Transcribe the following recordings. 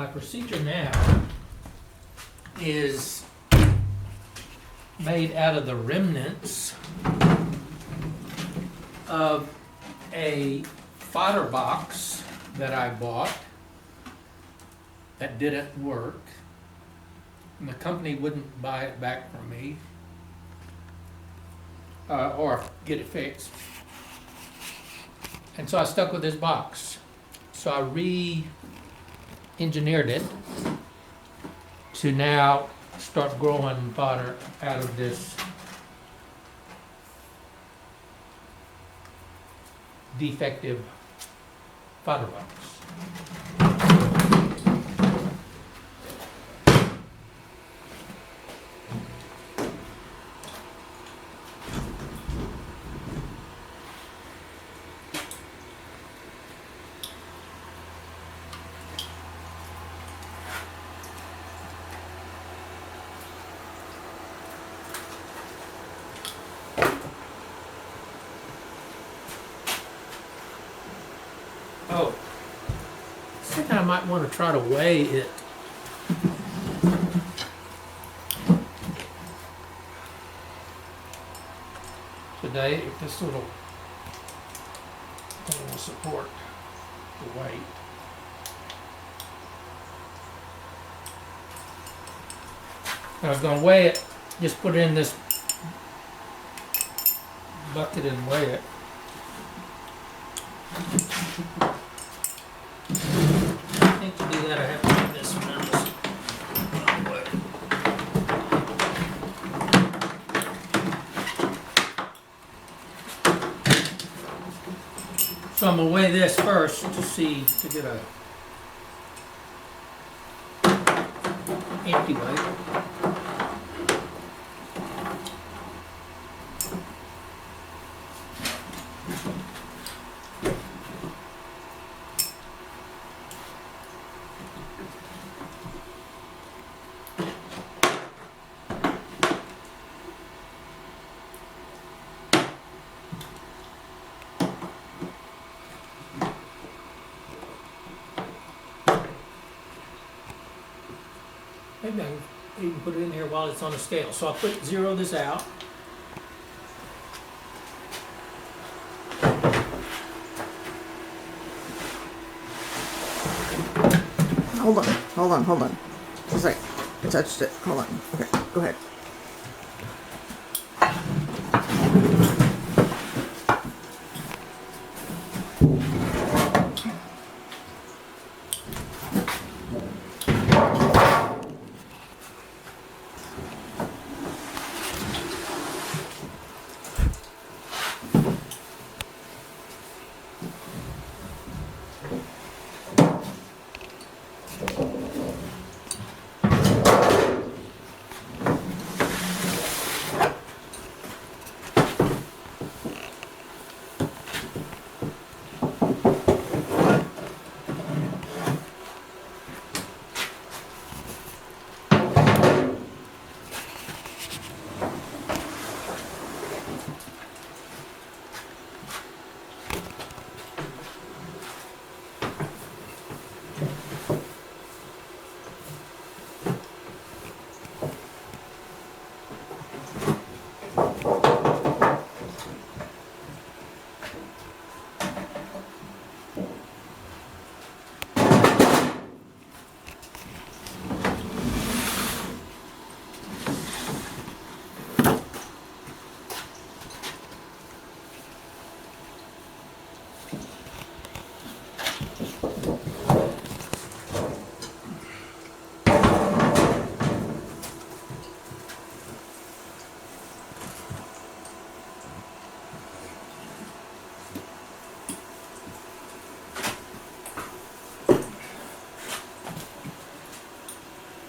My procedure now is made out of the remnants of a fodder box that I bought that didn't work. And the company wouldn't buy it back from me or get it fixed. And so I stuck with this box. So I re-engineered it to now start growing fodder out of this defective fodder box. Oh, I think I might want to try to weigh it. Today, if this little thing will support the weight. I was going to weigh it, just put it in this bucket and weigh it. I think to do that I have to do this one. So I'm gonna weigh this first to see, to get a empty weight. Maybe I can even put it in here while it's on the scale. So I'll zero this out. Hold on. Just like, I touched it. Hold on. Okay, go ahead.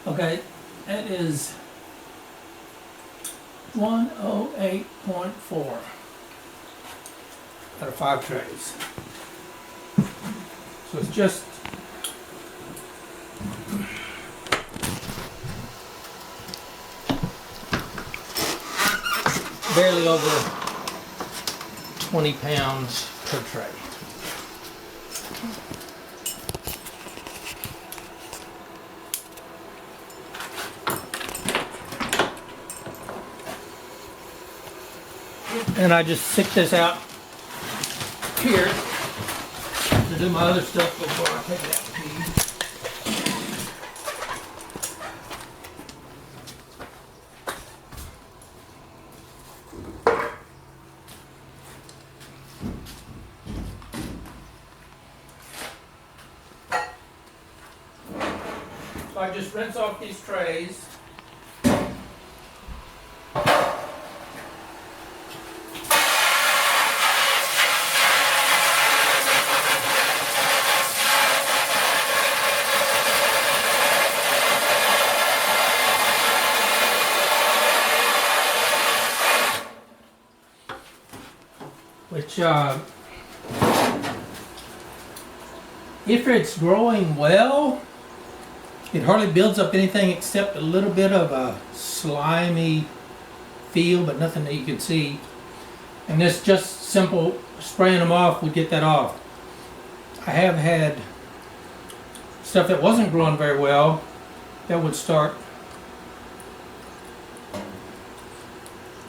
Okay, that is 108.4 out of 5 trays. So it's just barely over 20 pounds per tray. And I just stick this out here to do my other stuff before I take it out to feed. So I just rinse off these trays. Which, if it's growing well, it hardly builds up anything except a little bit of a slimy feel, but nothing that you can see. And this just simple spraying them off would get that off. I have had stuff that wasn't growing very well that would start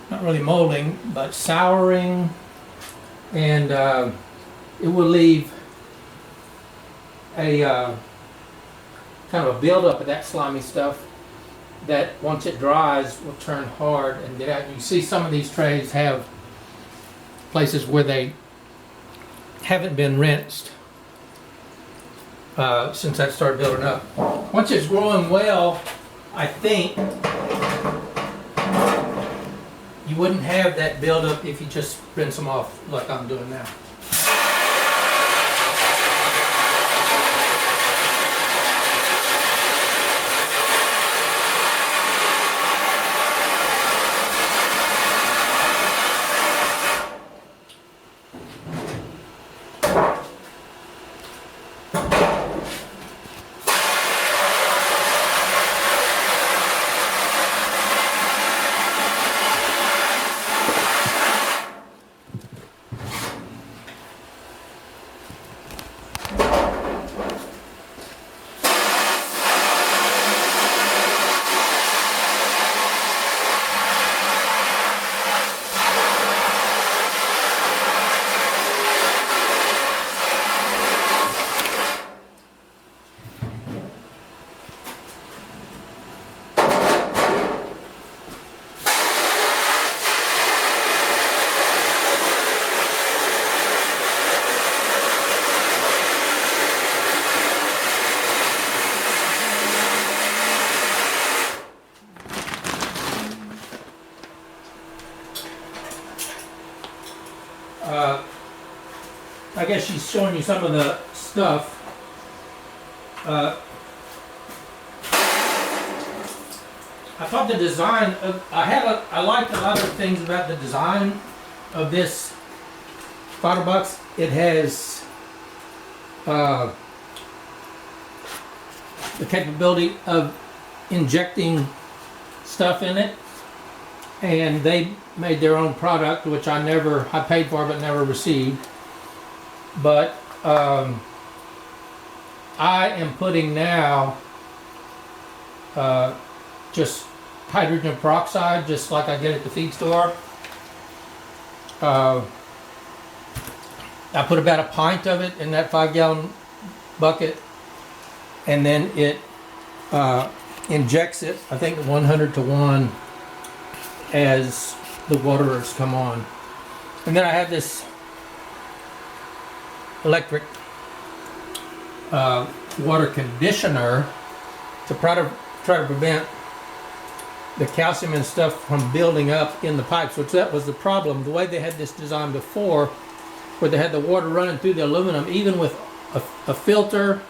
not really molding, but souring. And it will leave a kind of a buildup of that slimy stuff that once it dries will turn hard and get out. You see some of these trays have places where they haven't been rinsed since that started building up. Once it's growing well, I think you wouldn't have that buildup if you just rinse them off like I'm doing now. I guess she's showing you some of the stuff. I thought the design of, I liked a lot of things about the design of this fodder box. It has the capability of injecting stuff in it, and they made their own product, which I paid for but never received. But I am putting now just hydrogen peroxide, just like I get at the feed store. I put about a pint of it in that 5-gallon bucket, and then it injects it, I think 100 to 1 as the waterers come on. And then I have this electric water conditioner to try to prevent the calcium and stuff from building up in the pipes, which that was the problem. The way they had this design before, where they had the water running through the aluminum, even with a filter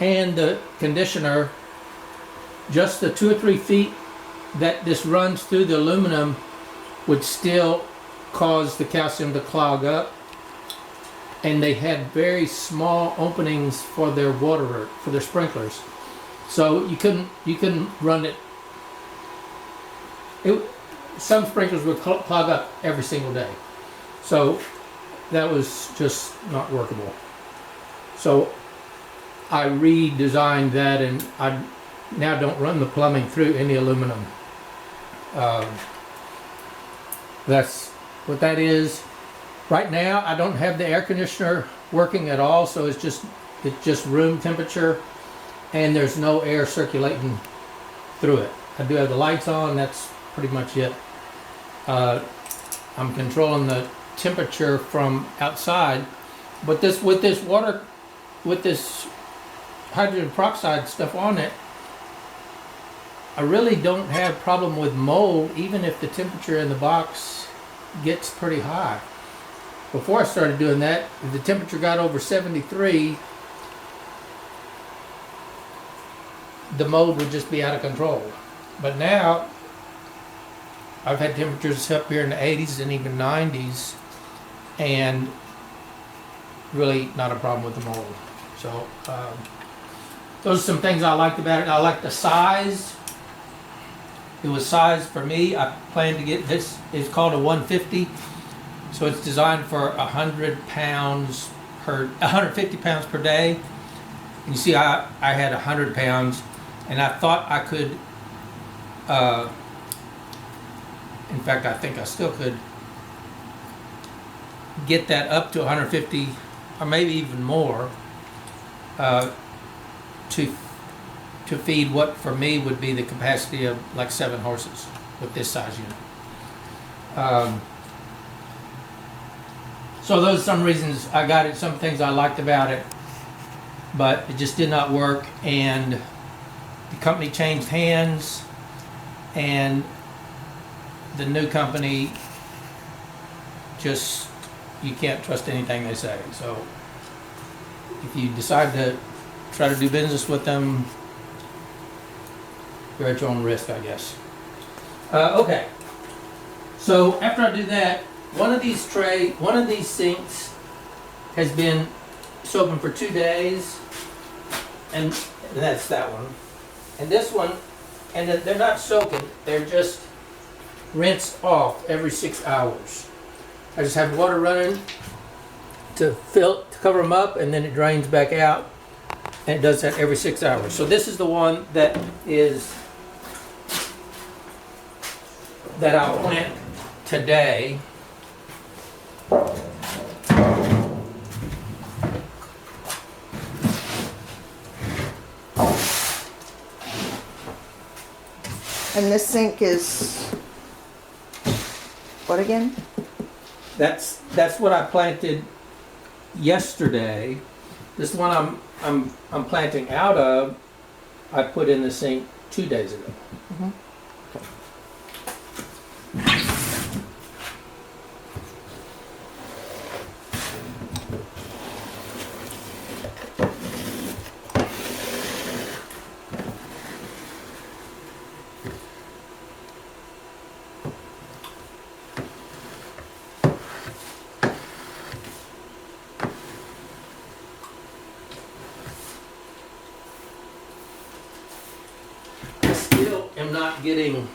and the conditioner, just the 2 or 3 feet that this runs through the aluminum would still cause the calcium to clog up. And they had very small openings for their water, for their sprinklers, so you couldn't run it. Some sprinklers would clog up every single day, so that was just not workable. So I redesigned that, and I now don't run the plumbing through any aluminum. That's What that is, right now I don't have the air conditioner working at all, so it's just room temperature, and there's no air circulating through it. I do have the lights on. That's pretty much it. I'm controlling the temperature from outside, but with this hydrogen peroxide stuff on it, I really don't have problem with mold, even if the temperature in the box gets pretty high. Before I started doing that, if the temperature got over 73, the mold would just be out of control. But now, I've had temperatures up here in the 80s and even 90s, and really not a problem with the mold. So, those are some things I liked about it. I like the size. It was sized for me. I planned to get this. It's called a 150, so it's designed for 150 pounds per day. And you see, I had 100 pounds, and I thought I could. In fact, I think I still could get that up to 150, or maybe even more, to feed what for me would be the capacity of like 7 horses with this size unit. So those are some reasons I got it, some things I liked about it, but it just did not work, and the company changed hands, and the new company just, you can't trust anything they say. So if you decide to try to do business with them, you're at your own risk, I guess. Okay. So after I do that, one of these sinks has been soaking for 2 days, and that's that one. And this one, and they're not soaking, they're just rinsed off every 6 hours. I just have water running to cover them up, and then it drains back out, and it does that every 6 hours. So this is the one that I'll plant today. And this sink is what again? That's what I planted yesterday. This one I'm planting out of, I put in the sink 2 days ago. Mm-hmm. Still am not getting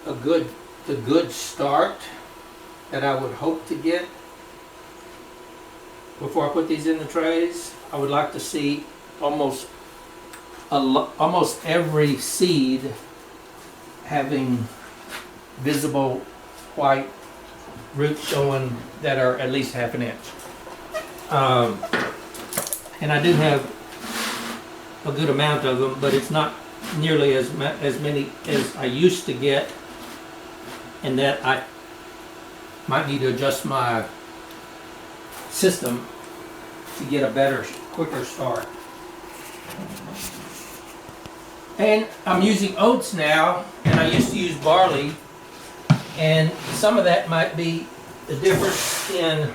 the good start that I would hope to get before I put these in the trays. I would like to see almost every seed having visible white roots showing that are at least ½ inch. And I do have a good amount of them, but it's not nearly as many as I used to get, and that I might need to adjust my system to get a better, quicker start. And I'm using oats now, and I used to use barley, and some of that might be the difference in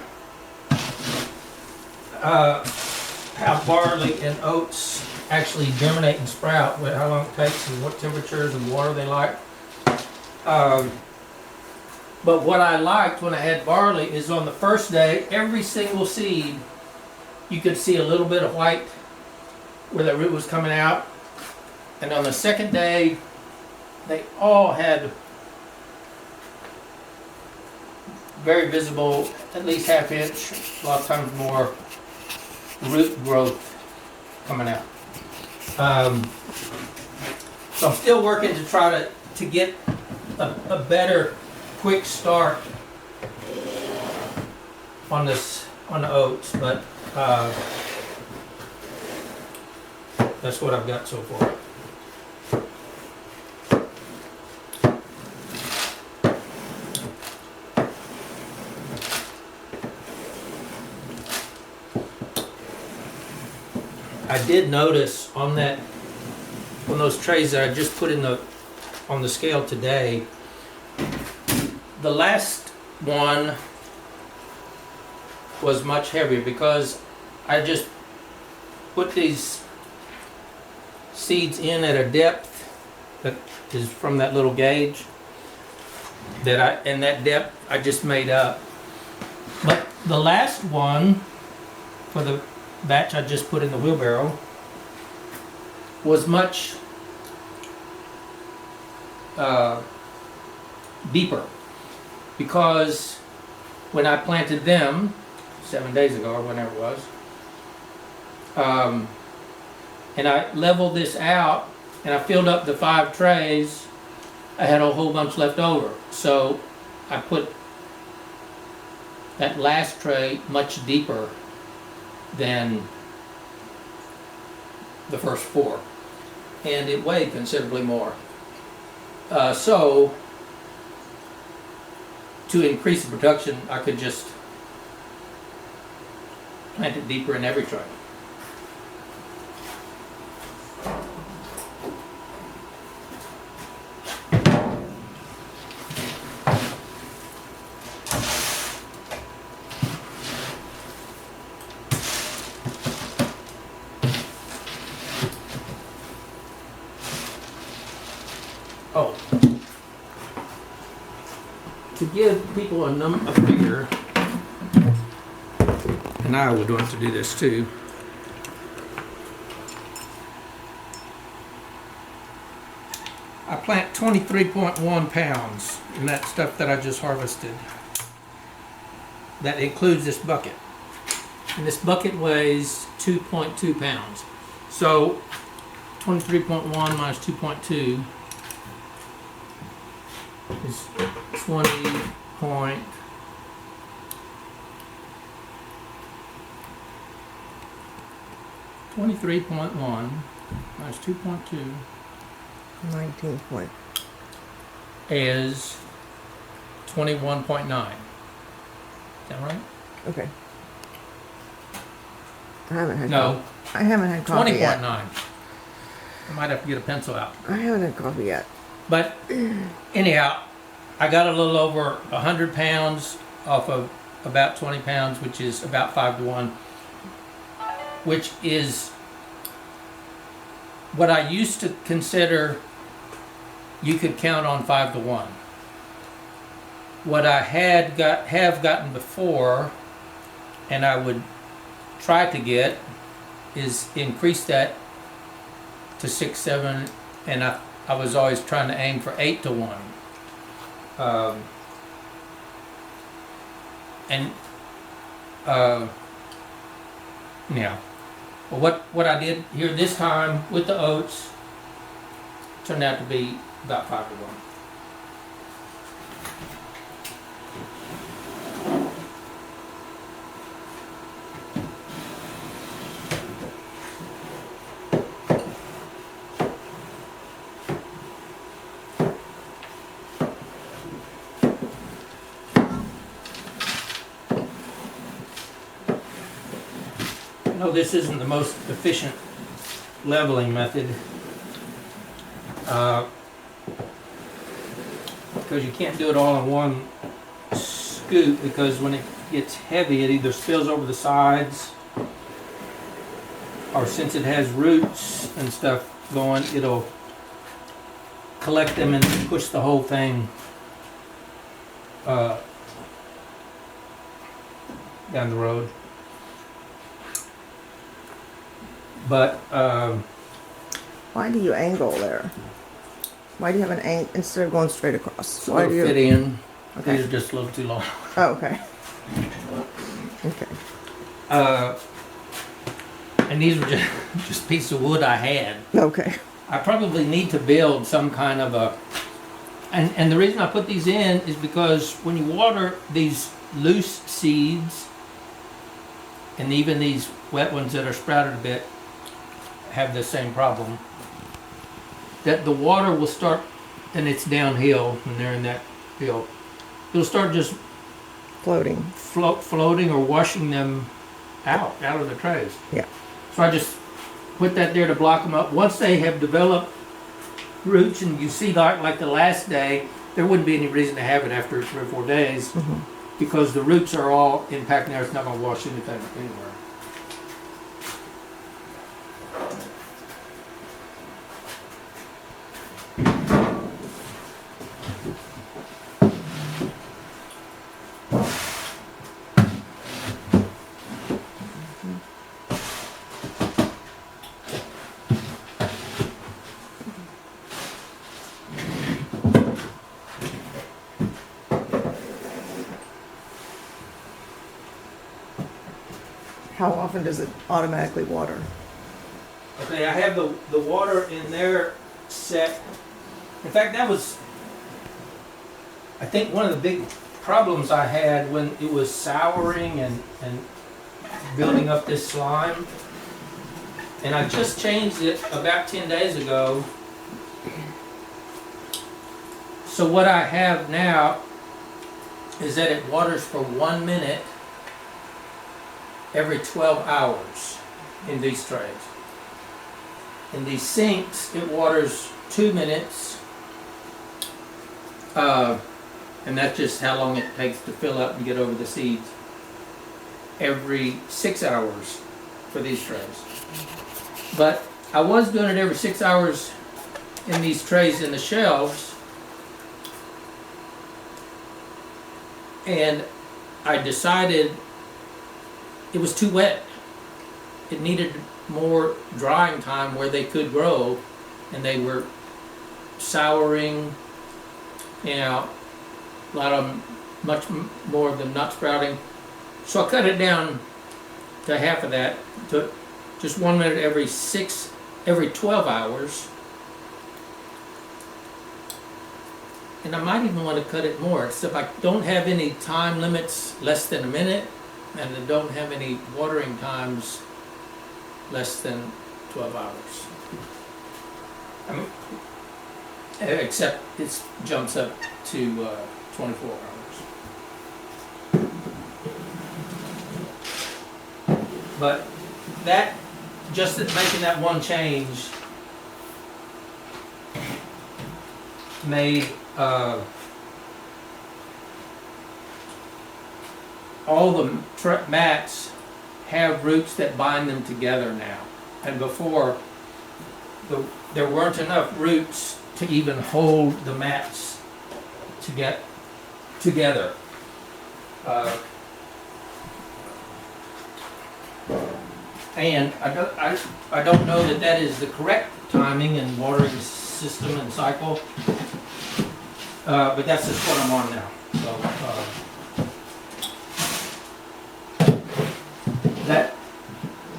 how barley and oats actually germinate and sprout, how long it takes and what temperatures and water they like. But what I liked when I had barley is on the first day, every single seed, you could see a little bit of white where the root was coming out. And on the second day, they all had very visible, at least ½ inch, a lot of times more, root growth coming out. So I'm still working to try to get a better, quick start on the oats, but that's what I've got so far. I did notice on those trays that I just put on the scale today, the last one was much heavier because I just put these seeds in at a depth that is from that little gauge and that depth I just made up. But the last one for the batch I just put in the wheelbarrow was much deeper, because when I planted them 7 days ago or whenever it was, and I leveled this out and I filled up the 5 trays, I had a whole bunch left over. So I put that last tray much deeper than the first 4, and it weighed considerably more. So to increase the production, I could just plant it deeper in every tray. Oh, to give people a figure, and I would want to do this too. I plant 23.1 pounds in that stuff that I just harvested. That includes this bucket. And this bucket weighs 2.2 pounds. So 23.1 minus 2.2 is 20.23.1 minus 2.2 19 point. is 21.9. Is that right? Okay. I haven't had No, I haven't had coffee 20.9. yet. I might have to get a pencil out. I haven't had coffee yet. But anyhow, I got a little over 100 pounds off of about 20 pounds, which is about 5 to 1, which is what I used to consider you could count on 5 to 1. What I have gotten before, and I would try to get, is increase that to 6, 7, and I was always trying to aim for 8 to 1. Yeah. Well, what I did here this time with the oats turned out to be about 5 to 1. No, this isn't the most efficient leveling method, because you can't do it all in one scoop, because when it gets heavy it either spills over the sides, or since it has roots and stuff going, it'll collect them and push the whole thing down the road. But Why do you angle there? Why do you have an angle instead of going straight across? Why it'll do you? fit in. Okay. These are just a little too long. Oh, okay. Okay. And these were just pieces of wood I had. Okay. I probably need to build some kind of a And the reason I put these in is because when you water these loose seeds, and even these wet ones that are sprouted a bit, have the same problem. That the water will start, and it's downhill when they're in that hill. It'll start just Floating. floating or washing them out of the trays. Yeah. So I just put that there to block them up. Once they have developed roots, and you see like the last day, there wouldn't be any reason to have it after 3 or 4 days because the roots are all impacting there. It's not going to wash anything anywhere. How often does it automatically water? Okay, I have the water in there set. In fact, that was, I think, one of the big problems I had when it was souring and building up this slime. And I just changed it about 10 days ago. So what I have now is that it waters for 1 minute every 12 hours in these trays. In these sinks, it waters 2 minutes, and that's just how long it takes to fill up and get over the seeds. Every 6 hours for these trays. But I was doing it every 6 hours in these trays in the shelves, and I decided it was too wet. It needed more drying time where they could grow, and they were souring, a lot of them, much more of them not sprouting. So I cut it down to half of that, to just 1 minute every 12 hours. And I might even want to cut it more, except I don't have any time limits less than a minute, and I don't have any watering times less than 12 hours. I mean, except it jumps up to 24 hours. But that, just making that one change made all the mats have roots that bind them together now. And before, there weren't enough roots to even hold the mats to get together. And I don't know that is the correct timing and watering system and cycle, but that's just what I'm on now. So,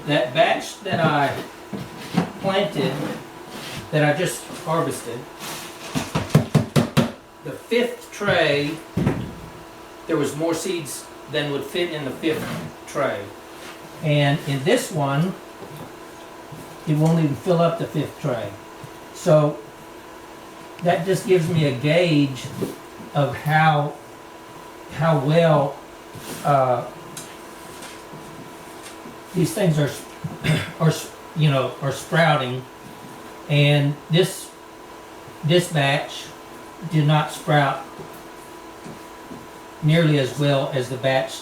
that batch that I planted, that I just harvested, the 5th tray, there was more seeds than would fit in the 5th tray. And in this one, it won't even fill up the 5th tray. So that just gives me a gauge of how well these things are sprouting. And this batch did not sprout nearly as well as the batch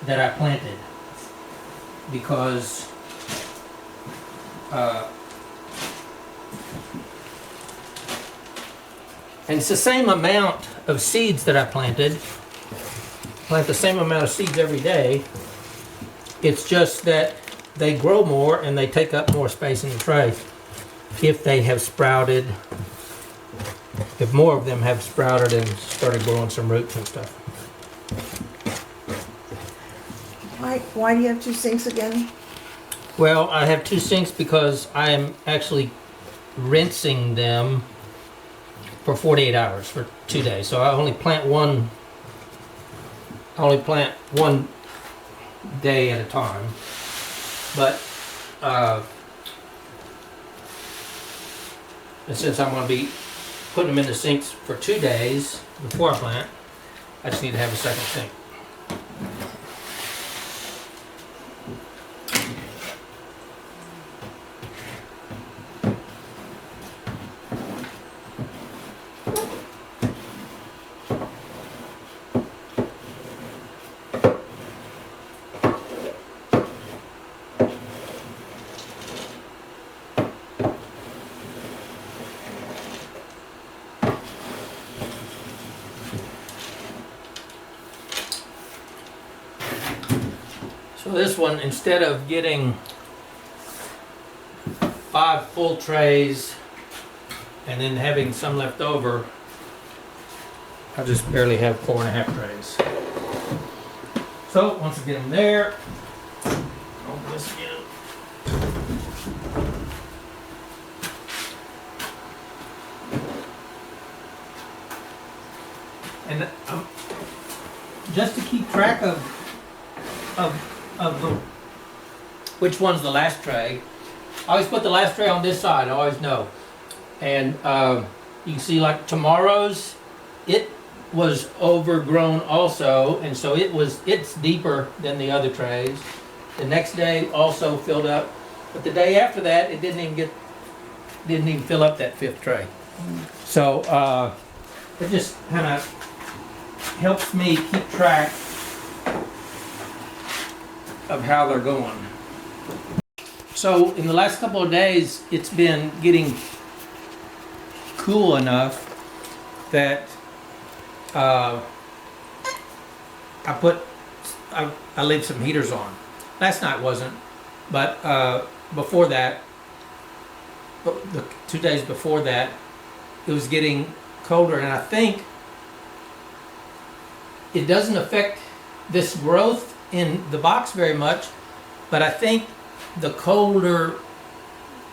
that I planted, because and it's the same amount of seeds that I planted. Plant the same amount of seeds every day. It's just that they grow more and they take up more space in the tray if they have sprouted, if more of them have sprouted and started growing some roots and stuff. Why do you have 2 sinks again? Well, I have 2 sinks because I am actually rinsing them for 48 hours for 2 days. So I only plant one. I only plant one day at a time. But and since I'm going to be putting them in the sinks for 2 days before I plant, I just need to have a second sink. So this one, instead of getting 5 full trays and then having some left over, I just barely have 4.5 trays. So once I get them there, open this again. And just to keep track of the, which one's the last tray, I always put the last tray on this side. I always know. And you can see, like tomorrow's, it was overgrown also, and so it's deeper than the other trays. The next day also filled up, but the day after that, it didn't even fill up that 5th tray. So it just kind of helps me keep track of how they're going. So in the last couple of days, it's been getting cool enough that I leave some heaters on. Last night wasn't, but before that, the 2 days before that, it was getting colder, and I think it doesn't affect this growth in the box very much, but I think the colder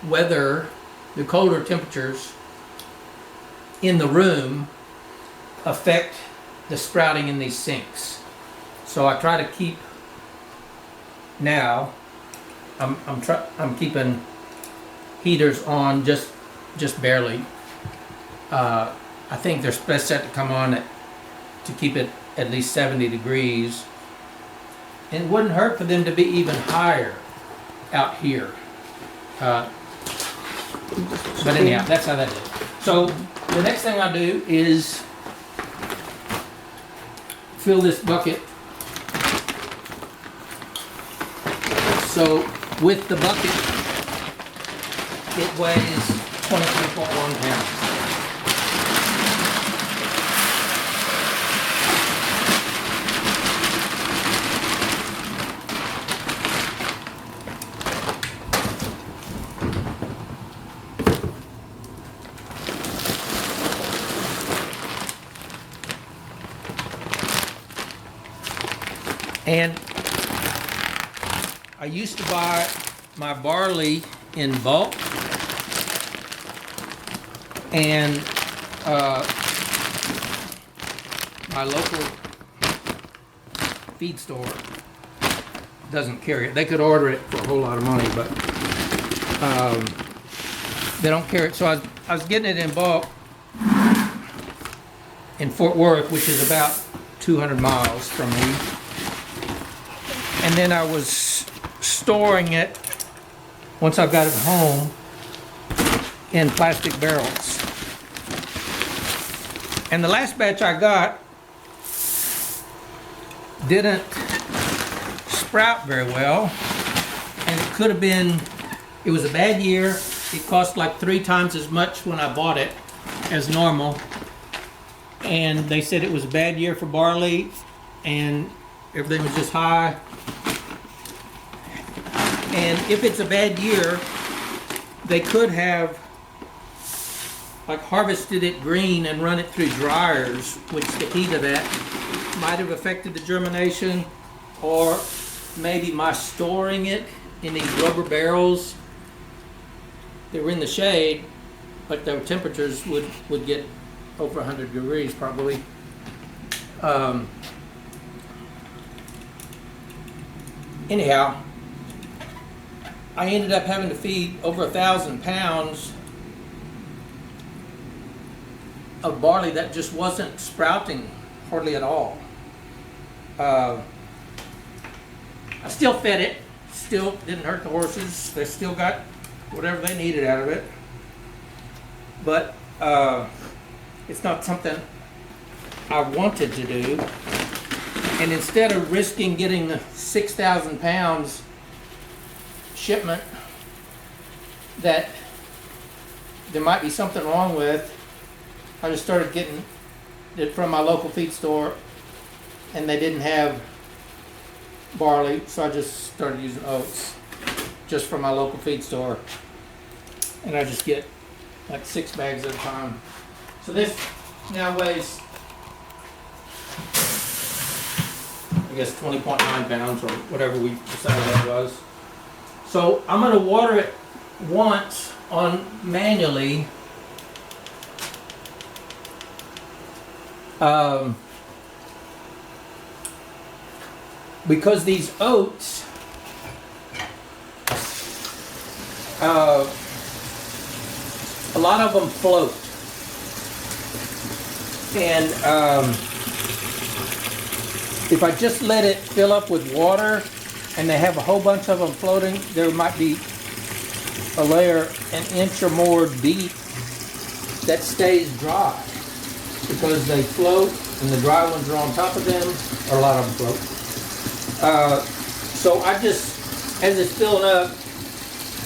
weather, the colder temperatures in the room affect the sprouting in these sinks. So I try to keep, now I'm keeping heaters on just barely. I think they're best set to come on to keep it at least 70 degrees. And it wouldn't hurt for them to be even higher out here. But anyhow, that's how that is. So the next thing I do is fill this bucket. So with the bucket, it weighs 23.1 pounds. And I used to buy my barley in bulk, and my local feed store doesn't carry it. They could order it for a whole lot of money, but they don't carry it. So I was getting it in bulk in Fort Worth, which is about 200 miles from me. And then I was storing it, once I got it home, in plastic barrels. And the last batch I got didn't sprout very well. And it could have been, it was a bad year. It cost like 3 times as much when I bought it as normal. And they said it was a bad year for barley and everything was just high. And if it's a bad year, they could have like harvested it green and run it through dryers, which the heat of that might have affected the germination, or maybe my storing it in these rubber barrels. They were in the shade, but their temperatures would get over 100 degrees probably. Anyhow, I ended up having to feed over 1,000 pounds of barley that just wasn't sprouting hardly at all. I still fed it, still didn't hurt the horses. They still got whatever they needed out of it. But it's not something I wanted to do. And instead of risking getting the 6,000 pounds shipment that there might be something wrong with, I just started getting it from my local feed store, and they didn't have barley, so I just started using oats just from my local feed store. And I just get like 6 bags at a time. So this now weighs, I guess, 20.9 pounds or whatever we decided that was. So I'm going to water it once on manually. Because these oats a lot of them float, and if I just let it fill up with water and they have a whole bunch of them floating, there might be a layer an inch or more deep that stays dry because they float and the dry ones are on top of them, or a lot of them float. So I just, as it's filling up,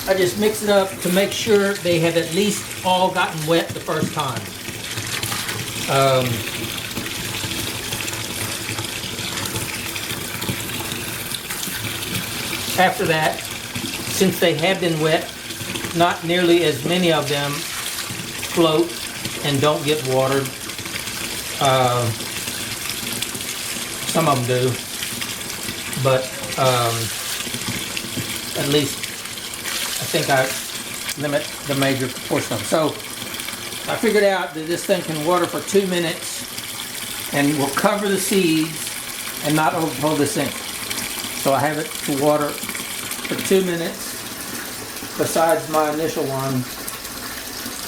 I just mix it up to make sure they have at least all gotten wet the first time. After that, since they have been wet, not nearly as many of them float and don't get watered. Some of them do, but at least I think I limit the major portion of them. So I figured out that this thing can water for 2 minutes and will cover the seeds and not overflow the sink. So I have it to water for 2 minutes, besides my initial one,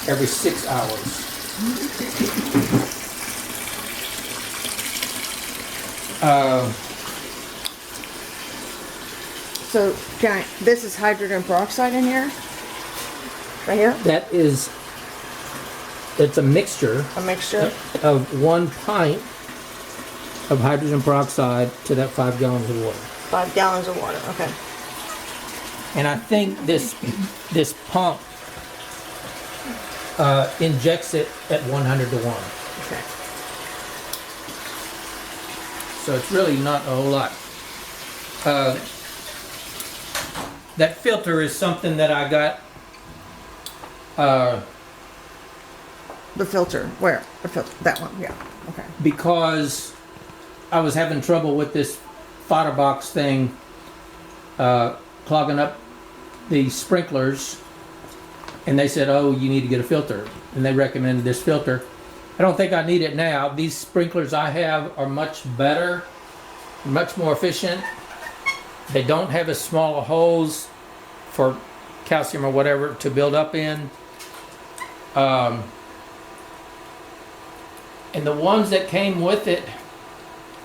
every 6 hours. So, this is hydrogen peroxide in here? Right here? That is, it's a mixture A mixture? of 1 pint of hydrogen peroxide to that 5 gallons of water. 5 gallons of water, okay. And I think this pump injects it at 100 to 1. Okay. So it's really not a whole lot. That filter is something that I got. The filter, where? The filter, that one, yeah, okay. Because I was having trouble with this fodder box thing clogging up the sprinklers, and they said, oh, you need to get a filter, and they recommended this filter. I don't think I need it now. These sprinklers I have are much better, much more efficient. They don't have as small a holes for calcium or whatever to build up in. And the ones that came with it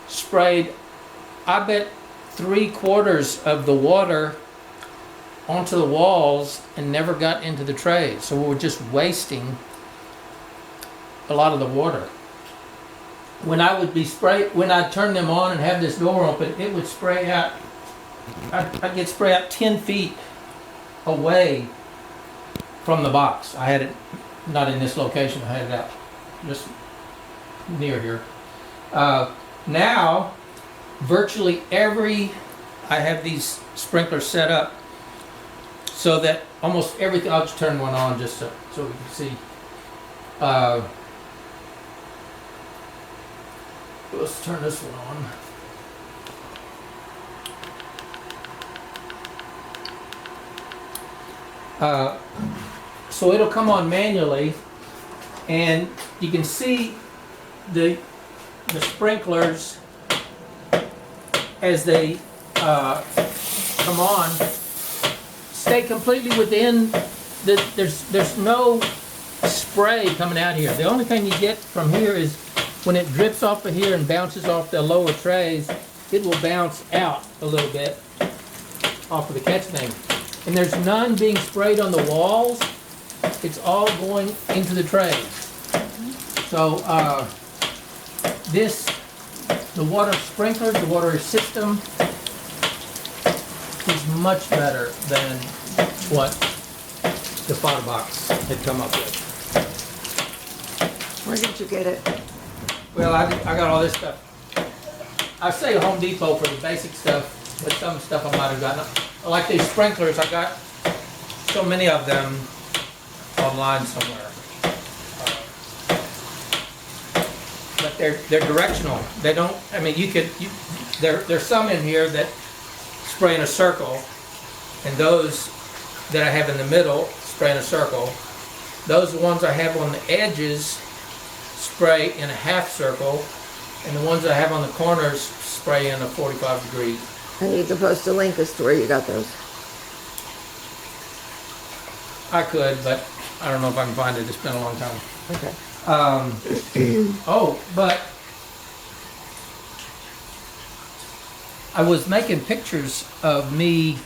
sprayed, I bet 3/4 of the water onto the walls and never got into the trays. So we were just wasting a lot of the water. When I would be when I'd turn them on and have this door open, it would spray out. I'd get spray out 10 feet away from the box. I had it not in this location. I had it out just near here. Now, virtually I have these sprinklers set up so that almost everything. I'll just turn one on just so we can see. Let's turn this one on. So it'll come on manually, And you can see the sprinklers as they come on stay completely within there's no spray coming out here. The only thing you get from here is when it drips off of here and bounces off the lower trays, it will bounce out a little bit off of the catch thing. And there's none being sprayed on the walls. It's all going into the trays. So the water sprinklers, the water system is much better than what the Fodder Box had come up with. Where did you get it? Well, I got all this stuff. I say Home Depot for the basic stuff, but some stuff I might have gotten. Like these sprinklers, I got so many of them online somewhere. But they're directional. They don't. I mean, there's some in here that spray in a circle, and those that I have in the middle spray in a circle. Those ones I have on the edges spray in a half circle, and the ones I have on the corners spray in a 45 degrees. I need to post a link as to where you got those. I could, but I don't know if I can find it. It's been a long time. Okay. Oh, but I was making pictures of me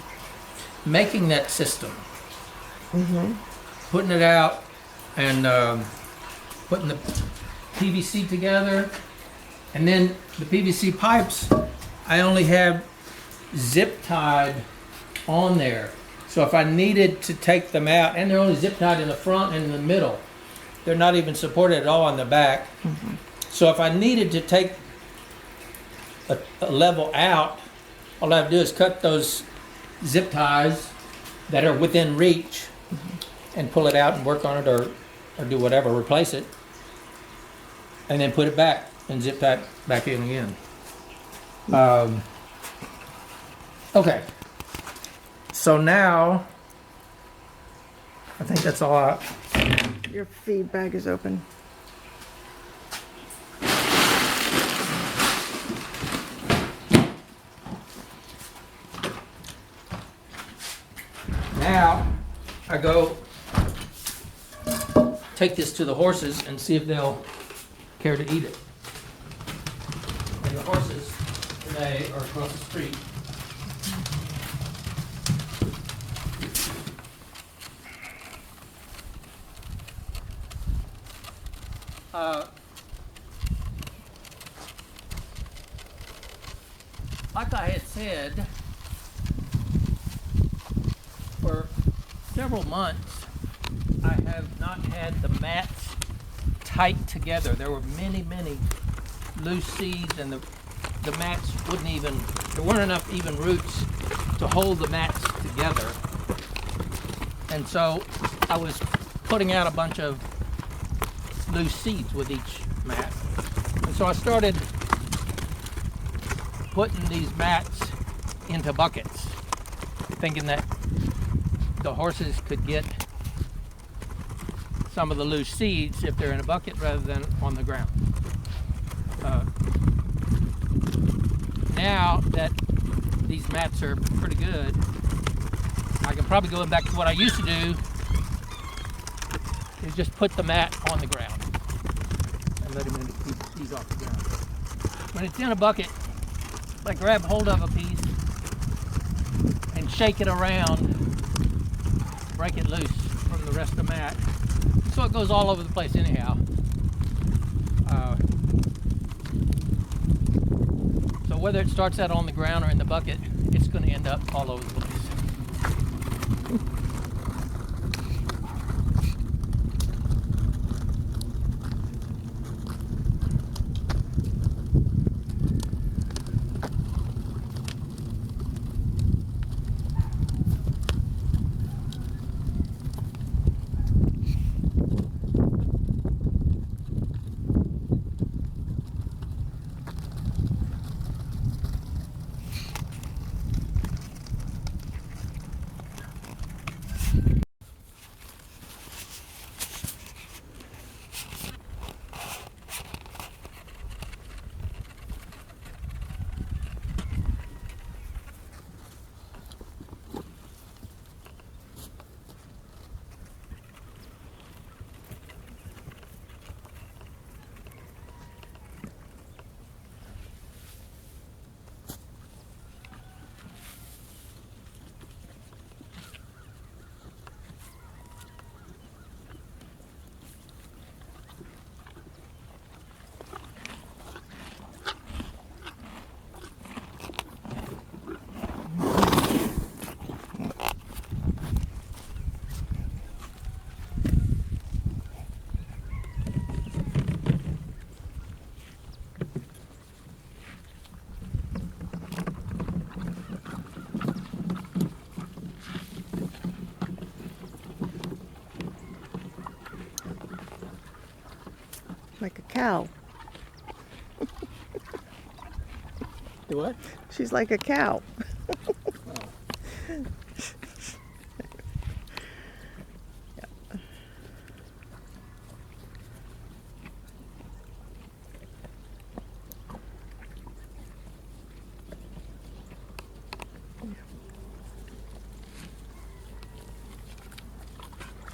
making that system, putting it out, and putting the PVC together, and then the PVC pipes I only have zip tied on there. So if I needed to take them out, and they're only zip tied in the front and in the middle, they're not even supported at all on the back. So if I needed to take a level out, all I have to do is cut those zip ties that are within reach and pull it out and work on it, or do whatever, replace it, and then put it back and zip that back in again. Okay, so now I think that's all Your feed bag is open. Now I go take this to the horses and see if they'll care to eat it. And the horses today are across the street. Like I had said, for several months I have not had the mats tight together. There were many loose seeds, and the mats wouldn't even, there weren't enough even roots to hold the mats together. And so I was putting out a bunch of loose seeds with each mat. And so I started putting these mats into buckets, thinking that the horses could get some of the loose seeds if they're in a bucket rather than on the ground. Now that these mats are pretty good, I can probably go back to what I used to do, is just put the mat on the ground and let him ease off the ground. When it's in a bucket, I grab hold of a piece and shake it around, break it loose from the rest of the mat, so it goes all over the place anyhow. So whether it starts out on the ground or in the bucket, it's going to end up all over the place. cow. Do what? She's like a cow.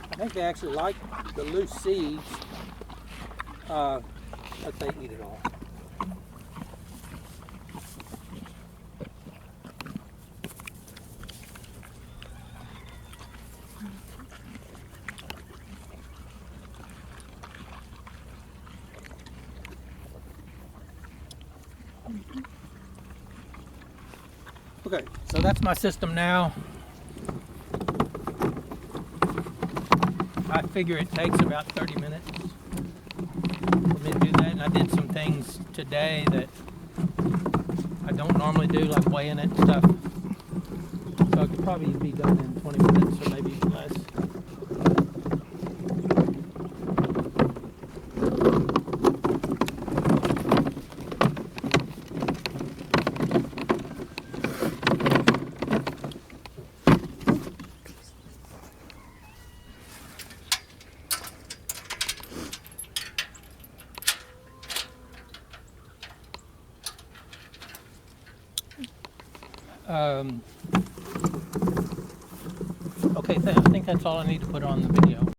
I think they actually like the loose seeds, but they eat it all. Okay, so that's my system now. I figure it takes about 30 minutes for me to do that, and I did some things today that I don't normally do, like weighing it and stuff. So it could probably be done in 20 minutes or maybe even less. Okay, I think that's all I need to put on the video.